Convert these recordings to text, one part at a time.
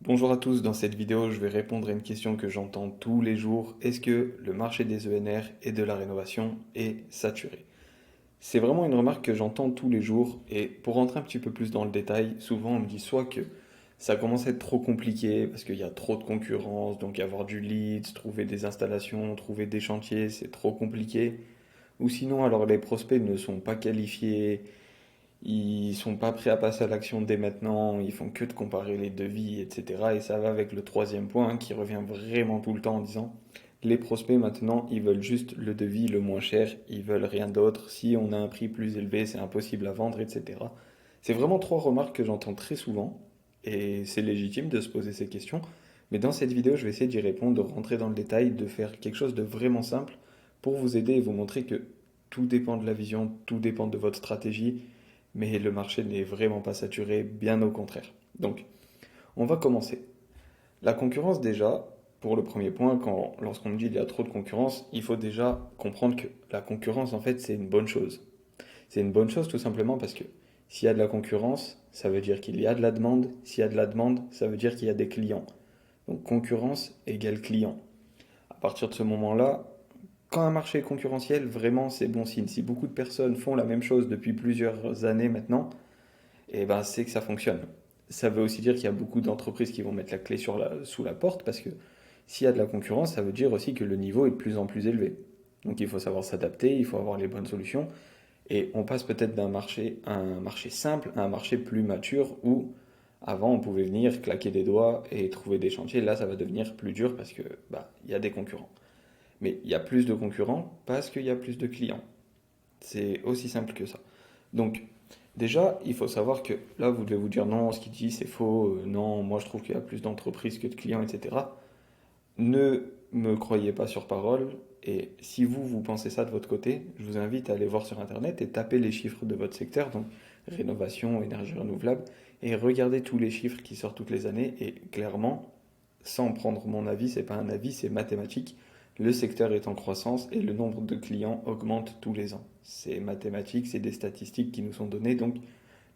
Bonjour à tous, dans cette vidéo je vais répondre à une question que j'entends tous les jours. Est-ce que le marché des ENR et de la rénovation est saturé? C'est vraiment une remarque que j'entends tous les jours et pour rentrer un petit peu plus dans le détail, souvent on me dit soit que ça commence à être trop compliqué parce qu'il y a trop de concurrence, donc avoir du leads, trouver des installations, trouver des chantiers, c'est trop compliqué. Ou sinon alors les prospects ne sont pas qualifiés, ils sont pas prêts à passer à l'action dès maintenant, ils font que de comparer les devis, etc. Et ça va avec le troisième point qui revient vraiment tout le temps en disant les prospects maintenant, ils veulent juste le devis le moins cher, ils veulent rien d'autre. Si on a un prix plus élevé, c'est impossible à vendre, etc. C'est vraiment trois remarques que j'entends très souvent et c'est légitime de se poser ces questions. Mais dans cette vidéo, je vais essayer d'y répondre, de rentrer dans le détail, de faire quelque chose de vraiment simple pour vous aider et vous montrer que tout dépend de la vision, tout dépend de votre stratégie mais le marché n'est vraiment pas saturé, bien au contraire. Donc, on va commencer. La concurrence déjà, pour le premier point, lorsqu'on dit il y a trop de concurrence, il faut déjà comprendre que la concurrence, en fait, c'est une bonne chose. C'est une bonne chose tout simplement parce que s'il y a de la concurrence, ça veut dire qu'il y a de la demande. S'il y a de la demande, ça veut dire qu'il y a des clients. Donc concurrence égale client. À partir de ce moment-là, quand un marché est concurrentiel, vraiment c'est bon signe. Si beaucoup de personnes font la même chose depuis plusieurs années maintenant, et ben c'est que ça fonctionne. Ça veut aussi dire qu'il y a beaucoup d'entreprises qui vont mettre la clé sous la porte parce que s'il y a de la concurrence, ça veut dire aussi que le niveau est de plus en plus élevé. Donc il faut savoir s'adapter, il faut avoir les bonnes solutions et on passe peut-être d'un marché à un marché simple à un marché plus mature où avant on pouvait venir claquer des doigts et trouver des chantiers. Là ça va devenir plus dur parce que bah il y a des concurrents. Mais il y a plus de concurrents parce qu'il y a plus de clients. C'est aussi simple que ça. Donc, déjà, il faut savoir que là, vous devez vous dire non, ce qu'il dit c'est faux, non, moi je trouve qu'il y a plus d'entreprises que de clients, etc. Ne me croyez pas sur parole, et si vous pensez ça de votre côté, je vous invite à aller voir sur Internet et taper les chiffres de votre secteur, donc rénovation, énergie renouvelable, et regardez tous les chiffres qui sortent toutes les années, et clairement, sans prendre mon avis, c'est pas un avis, c'est mathématique. Le secteur est en croissance et le nombre de clients augmente tous les ans. C'est mathématique, c'est des statistiques qui nous sont données, donc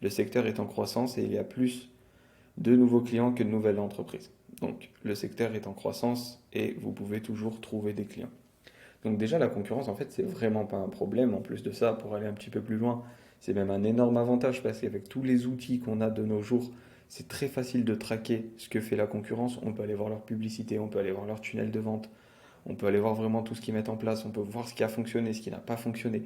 le secteur est en croissance et il y a plus de nouveaux clients que de nouvelles entreprises. Donc le secteur est en croissance et vous pouvez toujours trouver des clients. Donc déjà la concurrence en fait c'est vraiment pas un problème. En plus de ça, pour aller un petit peu plus loin, c'est même un énorme avantage parce qu'avec tous les outils qu'on a de nos jours, c'est très facile de traquer ce que fait la concurrence. On peut aller voir leur publicité, on peut aller voir leur tunnel de vente, on peut aller voir vraiment tout ce qu'ils mettent en place, on peut voir ce qui a fonctionné, ce qui n'a pas fonctionné.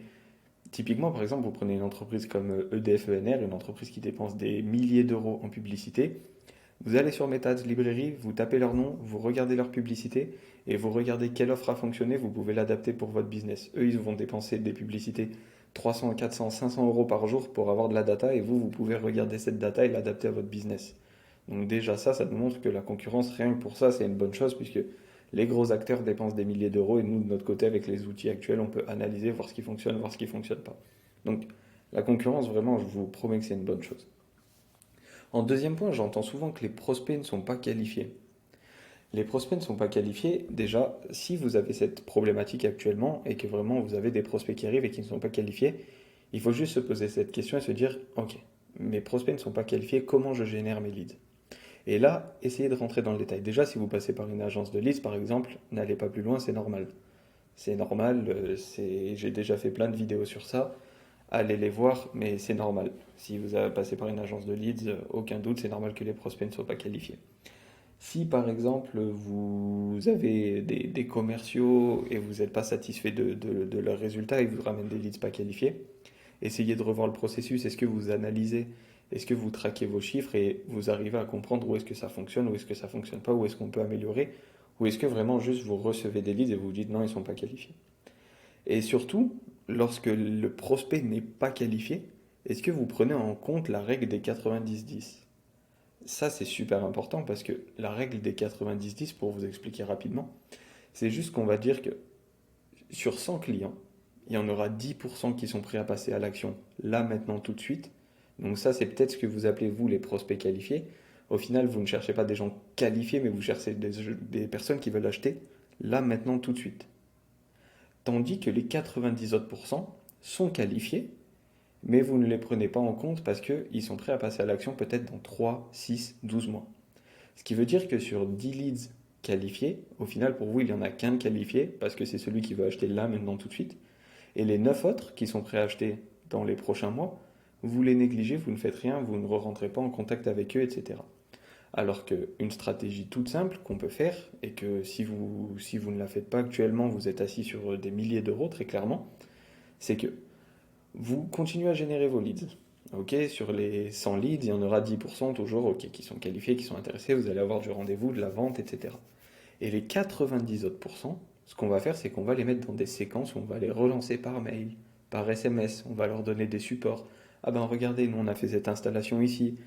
Typiquement, par exemple, vous prenez une entreprise comme EDF ENR, une entreprise qui dépense des milliers d'euros en publicité. Vous allez sur Metads Librairie, vous tapez leur nom, vous regardez leur publicité et vous regardez quelle offre a fonctionné, vous pouvez l'adapter pour votre business. Eux, ils vont dépenser des publicités 300, 400, 500 euros par jour pour avoir de la data et vous pouvez regarder cette data et l'adapter à votre business. Donc déjà ça nous montre que la concurrence, rien que pour ça, c'est une bonne chose puisque les gros acteurs dépensent des milliers d'euros et nous, de notre côté, avec les outils actuels, on peut analyser, voir ce qui fonctionne, voir ce qui ne fonctionne pas. Donc la concurrence, vraiment, je vous promets que c'est une bonne chose. En deuxième point, j'entends souvent que les prospects ne sont pas qualifiés. Les prospects ne sont pas qualifiés. Déjà, si vous avez cette problématique actuellement et que vraiment vous avez des prospects qui arrivent et qui ne sont pas qualifiés, il faut juste se poser cette question et se dire, ok, mes prospects ne sont pas qualifiés, comment je génère mes leads? Et là, essayez de rentrer dans le détail. Déjà, si vous passez par une agence de leads, par exemple, n'allez pas plus loin, c'est normal. C'est normal, j'ai déjà fait plein de vidéos sur ça. Allez les voir, mais c'est normal. Si vous avez passé par une agence de leads, aucun doute, c'est normal que les prospects ne soient pas qualifiés. Si par exemple vous avez des commerciaux et vous n'êtes pas satisfait de leurs résultats et vous ramènent des leads pas qualifiés, essayez de revoir le processus. Est-ce que vous analysez, est-ce que vous traquez vos chiffres et vous arrivez à comprendre où est-ce que ça fonctionne, où est-ce que ça fonctionne pas, où est-ce qu'on peut améliorer, ou est-ce que vraiment juste vous recevez des leads et vous vous dites non, ils ne sont pas qualifiés. Et surtout, lorsque le prospect n'est pas qualifié, est-ce que vous prenez en compte la règle des 90-10? Ça, c'est super important parce que la règle des 90-10, pour vous expliquer rapidement, c'est juste qu'on va dire que sur 100 clients, il y en aura 10% qui sont prêts à passer à l'action là, maintenant, tout de suite. Donc ça, c'est peut-être ce que vous appelez, vous, les prospects qualifiés. Au final, vous ne cherchez pas des gens qualifiés, mais vous cherchez des personnes qui veulent acheter là, maintenant, tout de suite. Tandis que les 90 autres pourcents sont qualifiés, mais vous ne les prenez pas en compte parce qu'ils sont prêts à passer à l'action peut-être dans 3, 6, 12 mois. Ce qui veut dire que sur 10 leads qualifiés, au final, pour vous, il n'y en a qu'un qualifié, parce que c'est celui qui veut acheter là, maintenant, tout de suite. Et les 9 autres qui sont prêts à acheter dans les prochains mois, vous les négligez, vous ne faites rien, vous ne rentrez pas en contact avec eux, etc. Alors qu'une stratégie toute simple qu'on peut faire, et que si vous ne la faites pas actuellement, vous êtes assis sur des milliers d'euros, très clairement, c'est que vous continuez à générer vos leads. Ok, sur les 100 leads, il y en aura 10% toujours ok, qui sont qualifiés, qui sont intéressés, vous allez avoir du rendez-vous, de la vente, etc. Et les 90 autres pourcents, ce qu'on va faire, c'est qu'on va les mettre dans des séquences où on va les relancer par mail, par SMS, on va leur donner des supports. Ah ben regardez, nous on a fait cette installation ici.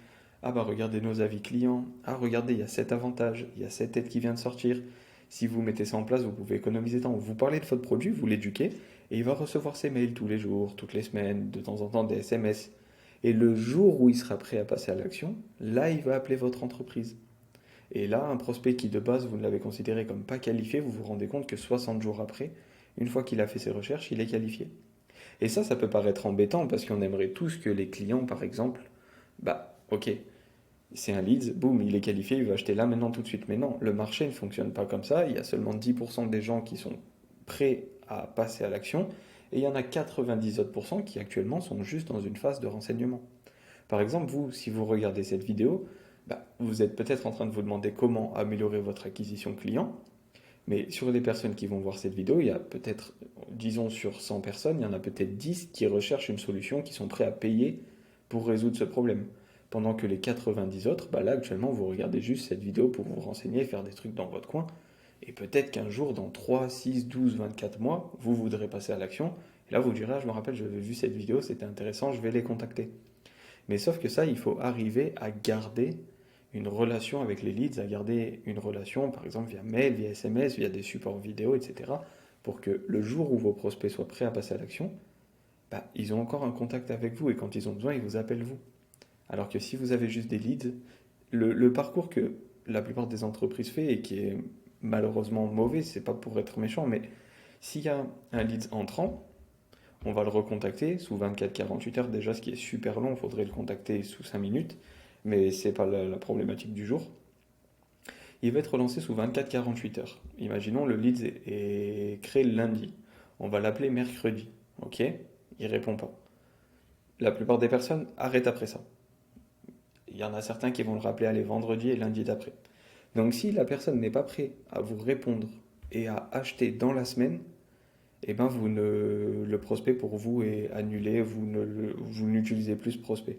Ah ben regardez nos avis clients. Ah regardez, il y a cet avantage, il y a cette aide qui vient de sortir. Si vous mettez ça en place, vous pouvez économiser temps. Vous parlez de votre produit, vous l'éduquez, et il va recevoir ses mails tous les jours, toutes les semaines, de temps en temps des SMS. Et le jour où il sera prêt à passer à l'action, là il va appeler votre entreprise. Et là, un prospect qui de base vous l'avez considéré comme pas qualifié, vous vous rendez compte que 60 jours après, une fois qu'il a fait ses recherches, il est qualifié. Et ça peut paraître embêtant parce qu'on aimerait tous que les clients, par exemple, bah ok, c'est un lead, boum, il est qualifié, il va acheter là maintenant tout de suite. Mais non, le marché ne fonctionne pas comme ça. Il y a seulement 10% des gens qui sont prêts à passer à l'action et il y en a 90 autres pourcents qui actuellement sont juste dans une phase de renseignement. Par exemple, vous, si vous regardez cette vidéo, bah, vous êtes peut-être en train de vous demander comment améliorer votre acquisition client, mais sur les personnes qui vont voir cette vidéo, il y a peut-être, disons sur 100 personnes, il y en a peut-être 10 qui recherchent une solution, qui sont prêts à payer pour résoudre ce problème. Pendant que les 90 autres, bah là actuellement, vous regardez juste cette vidéo pour vous renseigner, faire des trucs dans votre coin, et peut-être qu'un jour, dans 3, 6, 12, 24 mois, vous voudrez passer à l'action, et là vous direz, ah, je me rappelle, j'avais vu cette vidéo, c'était intéressant, je vais les contacter. Mais sauf que ça, il faut arriver à garder une relation avec les leads, à garder une relation, par exemple, via mail, via SMS, via des supports vidéo, etc., pour que le jour où vos prospects soient prêts à passer à l'action, bah, ils ont encore un contact avec vous et quand ils ont besoin, ils vous appellent vous. Alors que si vous avez juste des leads, le parcours que la plupart des entreprises fait et qui est malheureusement mauvais, c'est pas pour être méchant, mais s'il y a un lead entrant, on va le recontacter sous 24-48 heures déjà, ce qui est super long, il faudrait le contacter sous 5 minutes, mais c'est pas la problématique du jour. Il va être relancé sous 24-48 heures. Imaginons le lead est créé le lundi. On va l'appeler mercredi. Ok. Il répond pas. La plupart des personnes arrêtent après ça. Il y en a certains qui vont le rappeler aller vendredi et lundi d'après. Donc si la personne n'est pas prête à vous répondre et à acheter dans la semaine, eh ben le prospect pour vous est annulé, vous n'utilisez plus ce prospect.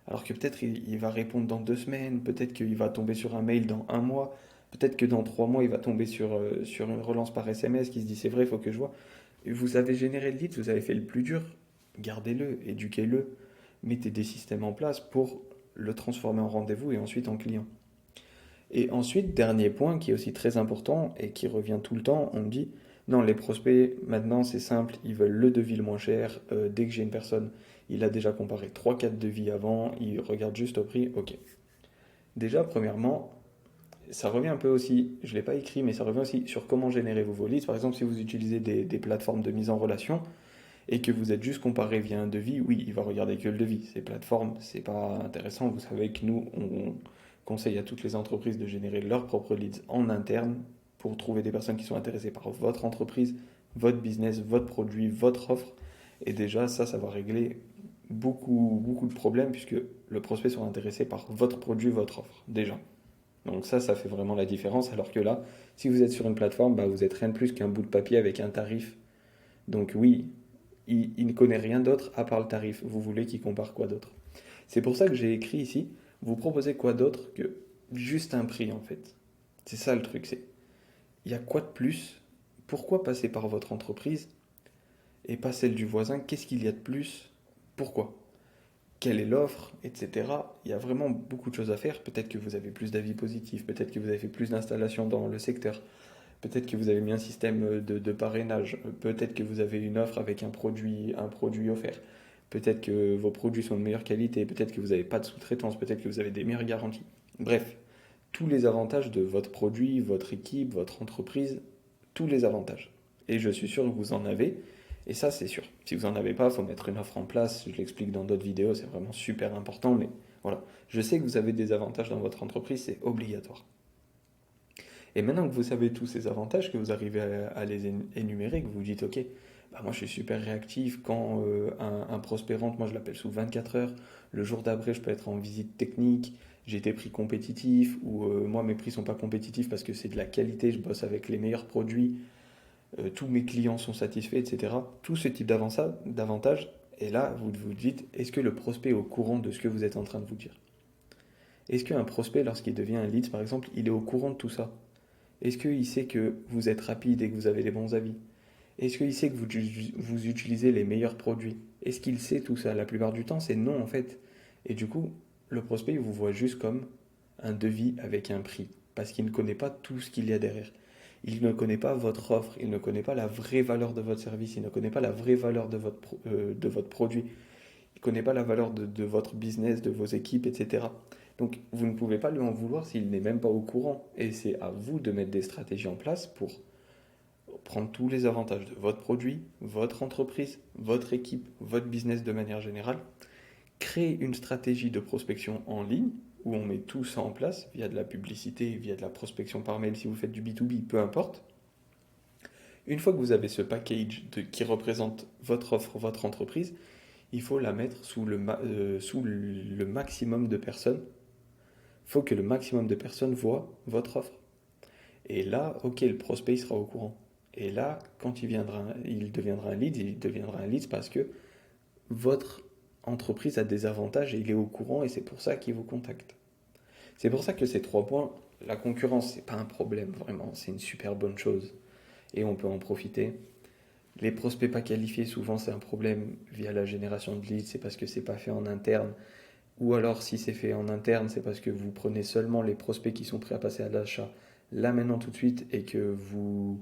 Alors que peut-être il va répondre dans 2 semaines, peut-être qu'il va tomber sur un mail dans un mois, peut-être que dans 3 mois il va tomber sur une relance par SMS qui se dit c'est vrai, il faut que je vois. Et vous avez généré le lead, vous avez fait le plus dur, gardez-le, éduquez-le, mettez des systèmes en place pour le transformer en rendez-vous et ensuite en client. Et ensuite, dernier point qui est aussi très important et qui revient tout le temps, on me dit, non, les prospects, maintenant c'est simple, ils veulent le devis le moins cher. Dès que j'ai une personne, il a déjà comparé 3-4 devis avant, il regarde juste au prix, ok. Déjà, premièrement, ça revient un peu aussi, je ne l'ai pas écrit, mais ça revient aussi sur comment générer vos leads. Par exemple, si vous utilisez des plateformes de mise en relation et que vous êtes juste comparé via un devis, oui, il va regarder que le devis. Ces plateformes, c'est pas intéressant. Vous savez que nous, on conseille à toutes les entreprises de générer leurs propres leads en interne pour trouver des personnes qui sont intéressées par votre entreprise, votre business, votre produit, votre offre. Et déjà, ça va régler beaucoup de problèmes puisque le prospect sera intéressé par votre produit, votre offre, déjà. Donc ça fait vraiment la différence. Alors que là, si vous êtes sur une plateforme, bah, vous êtes rien de plus qu'un bout de papier avec un tarif. Donc oui, il ne connaît rien d'autre à part le tarif. Vous voulez qu'il compare quoi d'autre? C'est pour ça que j'ai écrit ici, vous proposez quoi d'autre que juste un prix en fait. C'est ça le truc, c'est il y a quoi de plus? Pourquoi passer par votre entreprise et pas celle du voisin? Qu'est-ce qu'il y a de plus? Pourquoi? Quelle est l'offre, etc. Il y a vraiment beaucoup de choses à faire. Peut-être que vous avez plus d'avis positifs, peut-être que vous avez fait plus d'installations dans le secteur, peut-être que vous avez mis un système de parrainage, peut-être que vous avez une offre avec un produit offert, peut-être que vos produits sont de meilleure qualité, peut-être que vous n'avez pas de sous-traitance, peut-être que vous avez des meilleures garanties. Bref, tous les avantages de votre produit, votre équipe, votre entreprise, tous les avantages. Et je suis sûr que vous en avez. Et ça, c'est sûr. Si vous n'en avez pas, il faut mettre une offre en place. Je l'explique dans d'autres vidéos, c'est vraiment super important. Mais Voilà. Je sais que vous avez des avantages dans votre entreprise, c'est obligatoire. Et maintenant que vous savez tous ces avantages, que vous arrivez à les énumérer, que vous vous dites, ok, bah moi je suis super réactif, quand un prospect rentre, moi je l'appelle sous 24 heures, le jour d'après je peux être en visite technique, j'ai des prix compétitifs, ou moi mes prix sont pas compétitifs parce que c'est de la qualité, je bosse avec les meilleurs produits, tous mes clients sont satisfaits, etc. Tout ce type d'avantages, et là vous vous dites, est-ce que le prospect est au courant de ce que vous êtes en train de vous dire? Est-ce qu'un prospect, lorsqu'il devient un lead par exemple, il est au courant de tout ça? Est-ce qu'il sait que vous êtes rapide et que vous avez les bons avis? Est-ce qu'il sait que vous utilisez les meilleurs produits? Est-ce qu'il sait tout ça? La plupart du temps, c'est non en fait. Et du coup, le prospect, il vous voit juste comme un devis avec un prix, parce qu'il ne connaît pas tout ce qu'il y a derrière. Il ne connaît pas votre offre, il ne connaît pas la vraie valeur de votre service, il ne connaît pas la vraie valeur de votre produit, il ne connaît pas la valeur de votre business, de vos équipes, etc. Donc vous ne pouvez pas lui en vouloir s'il n'est même pas au courant. Et c'est à vous de mettre des stratégies en place pour prendre tous les avantages de votre produit, votre entreprise, votre équipe, votre business de manière générale, créer une stratégie de prospection en ligne où on met tout ça en place via de la publicité, via de la prospection par mail si vous faites du B2B, peu importe. Une fois que vous avez ce package qui représente votre offre, votre entreprise, il faut la mettre sous le maximum de personnes. Il faut que le maximum de personnes voient votre offre. Et là, ok, le prospect il sera au courant. Et là, quand il deviendra un lead, il deviendra un lead parce que votre entreprise a des avantages et il est au courant et c'est pour ça qu'il vous contacte. C'est pour ça que ces 3 points, la concurrence, c'est pas un problème vraiment, c'est une super bonne chose et on peut en profiter. Les prospects pas qualifiés, souvent c'est un problème via la génération de leads, c'est parce que c'est pas fait en interne. Ou alors si c'est fait en interne, c'est parce que vous prenez seulement les prospects qui sont prêts à passer à l'achat là maintenant tout de suite et que vous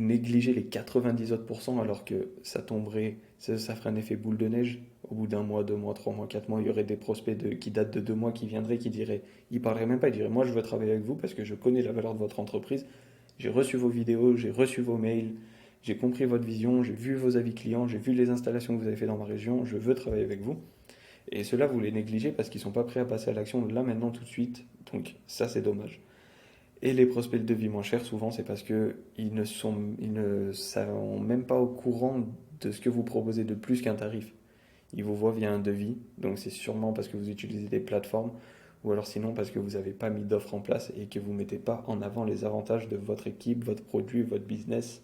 négligez les 90 autres pourcents alors que ça tomberait, ça ferait un effet boule de neige. Au bout d'un mois, 2 mois, 3 mois, 4 mois, il y aurait des prospects qui datent de 2 mois qui viendraient, qui diraient, ils parleraient même pas, ils diraient, moi je veux travailler avec vous parce que je connais la valeur de votre entreprise, j'ai reçu vos vidéos, j'ai reçu vos mails, j'ai compris votre vision, j'ai vu vos avis clients, j'ai vu les installations que vous avez fait dans ma région, je veux travailler avec vous. Et ceux-là, vous les négligez parce qu'ils ne sont pas prêts à passer à l'action là maintenant tout de suite. Donc ça, c'est dommage. Et les prospects de devis moins chers, souvent, c'est parce ils ne sont même pas au courant de ce que vous proposez de plus qu'un tarif. Ils vous voient via un devis, donc c'est sûrement parce que vous utilisez des plateformes, ou alors sinon parce que vous n'avez pas mis d'offre en place et que vous ne mettez pas en avant les avantages de votre équipe, votre produit, votre business.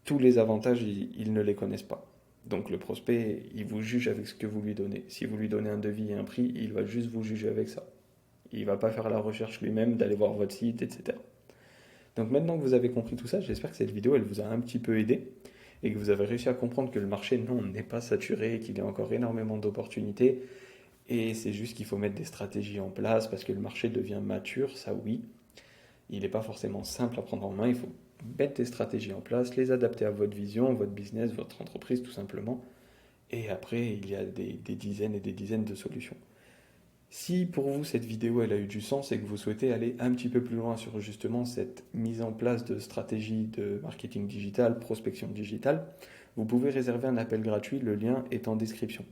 Tous les avantages, ils ne les connaissent pas. Donc le prospect, il vous juge avec ce que vous lui donnez. Si vous lui donnez un devis et un prix, il va juste vous juger avec ça. Il ne va pas faire la recherche lui-même, d'aller voir votre site, etc. Donc maintenant que vous avez compris tout ça, j'espère que cette vidéo, elle vous a un petit peu aidé et que vous avez réussi à comprendre que le marché, non, n'est pas saturé, qu'il y a encore énormément d'opportunités. Et c'est juste qu'il faut mettre des stratégies en place parce que le marché devient mature, ça oui. Il n'est pas forcément simple à prendre en main, il faut mettre des stratégies en place, les adapter à votre vision, votre business, votre entreprise tout simplement. Et après, il y a des dizaines et des dizaines de solutions. Si pour vous cette vidéo elle a eu du sens et que vous souhaitez aller un petit peu plus loin sur justement cette mise en place de stratégie de marketing digital, prospection digitale, vous pouvez réserver un appel gratuit, le lien est en description.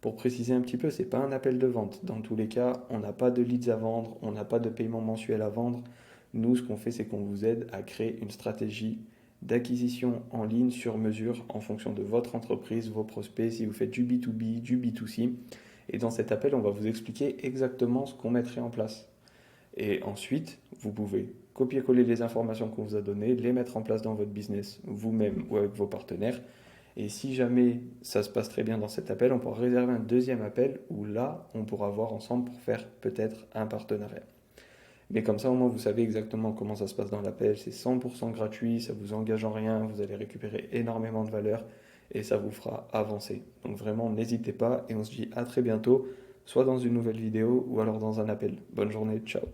Pour préciser un petit peu, ce n'est pas un appel de vente. Dans tous les cas, on n'a pas de leads à vendre, on n'a pas de paiement mensuel à vendre. Nous, ce qu'on fait, c'est qu'on vous aide à créer une stratégie d'acquisition en ligne sur mesure en fonction de votre entreprise, vos prospects, si vous faites du B2B, du B2C. Et dans cet appel, on va vous expliquer exactement ce qu'on mettrait en place. Et ensuite, vous pouvez copier-coller les informations qu'on vous a données, les mettre en place dans votre business vous-même ou avec vos partenaires. Et si jamais ça se passe très bien dans cet appel, on pourra réserver un deuxième appel où là, on pourra voir ensemble pour faire peut-être un partenariat. Mais comme ça, au moins, vous savez exactement comment ça se passe dans l'appel. C'est 100% gratuit, ça vous engage en rien, vous allez récupérer énormément de valeur et ça vous fera avancer. Donc vraiment, n'hésitez pas et on se dit à très bientôt, soit dans une nouvelle vidéo ou alors dans un appel. Bonne journée, ciao.